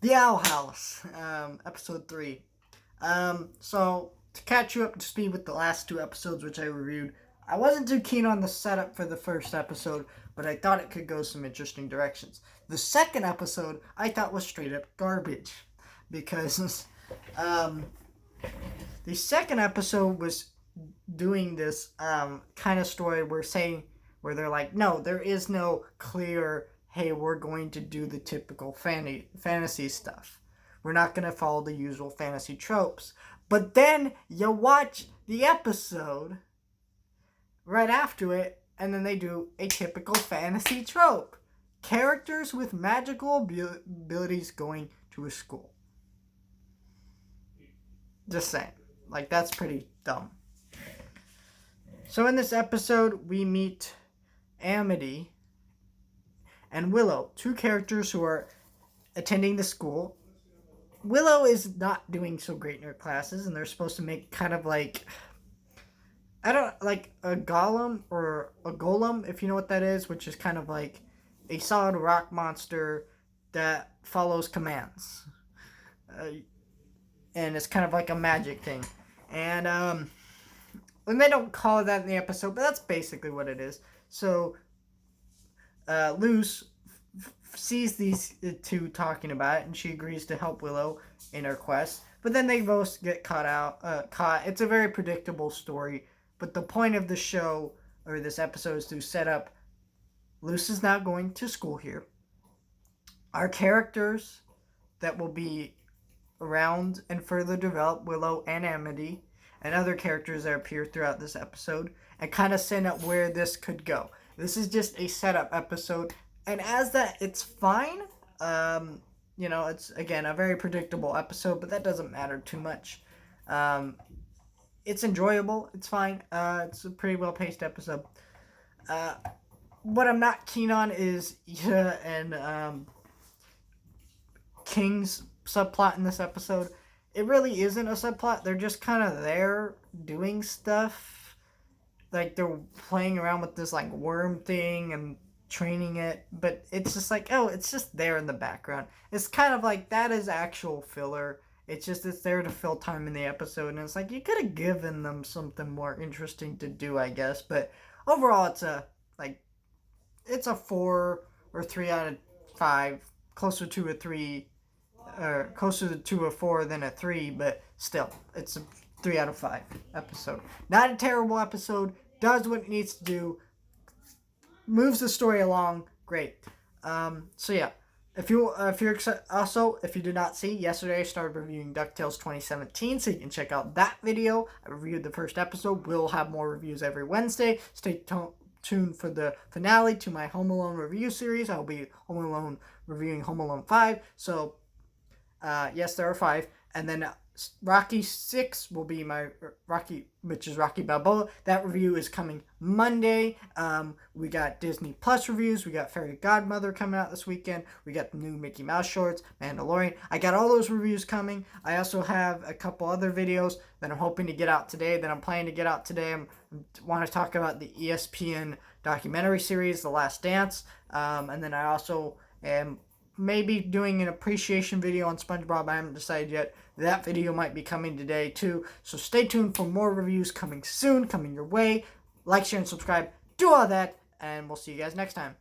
The Owl House, episode 3. So, to catch you up to speed with the last 2 episodes which I reviewed, I wasn't too keen on the setup for the first episode, but I thought it could go some interesting directions. The second episode, I thought was straight up garbage, because, the second episode was doing this, kind of story where they're like, no, there is no clear, hey, we're going to do the typical fantasy stuff. We're not going to follow the usual fantasy tropes. But then you watch the episode right after it, and then they do a typical fantasy trope. Characters with magical abilities going to a school. Just saying. Like, that's pretty dumb. So in this episode, we meet Amity and Willow, 2 characters who are attending the school. Willow is not doing so great in her classes, and they're supposed to make kind of like, like a golem, or a golem, if you know what that is, which is kind of like a solid rock monster that follows commands. And it's kind of like a magic thing. And they don't call it that in the episode, but that's basically what it is. So, Luz sees these 2 talking about it, and she agrees to help Willow in her quest. But then they both get caught. It's a very predictable story. But the point of the show, or this episode, is to set up Luz is now going to school here. Our characters that will be around and further develop, Willow and Amity, and other characters that appear throughout this episode, and kind of set up where this could go. This is just a setup episode, and as that, it's fine. It's, again, a very predictable episode, but that doesn't matter too much. It's enjoyable. It's fine. It's a pretty well-paced episode. What I'm not keen on is Ida and King's subplot in this episode. It really isn't a subplot. They're just kind of there doing stuff. Like, they're playing around with this, like, worm thing and training it. But it's just like, oh, it's just there in the background. It's kind of like, that is actual filler. It's there to fill time in the episode. And it's like, you could have given them something more interesting to do, I guess. But overall, it's a 4 or 3 out of 5. Closer to a 3. Or closer to a 4 than a 3, but still, it's a 3 out of 5 episode. Not a terrible episode. Does what it needs to do. Moves the story along. Great. So yeah, if you're excited, also, if you did not see, yesterday I started reviewing DuckTales 2017, so you can check out that video. I reviewed the first episode. We'll have more reviews every Wednesday. Stay tuned for the finale to my Home Alone review series. I'll be reviewing Home Alone 5. So yes, there are 5. And then Rocky 6 will be which is Rocky Balboa. That review is coming Monday. We got Disney Plus reviews. We got Fairy Godmother coming out this weekend. We got the new Mickey Mouse shorts, Mandalorian. I got all those reviews coming. I also have a couple other videos that I'm hoping to get out today, I want to talk about the ESPN documentary series, The Last Dance. And then I also am maybe doing an appreciation video on SpongeBob. I haven't decided yet. That video might be coming today too. So stay tuned for more reviews coming soon, coming your way. Like, share, and subscribe. Do all that, and we'll see you guys next time.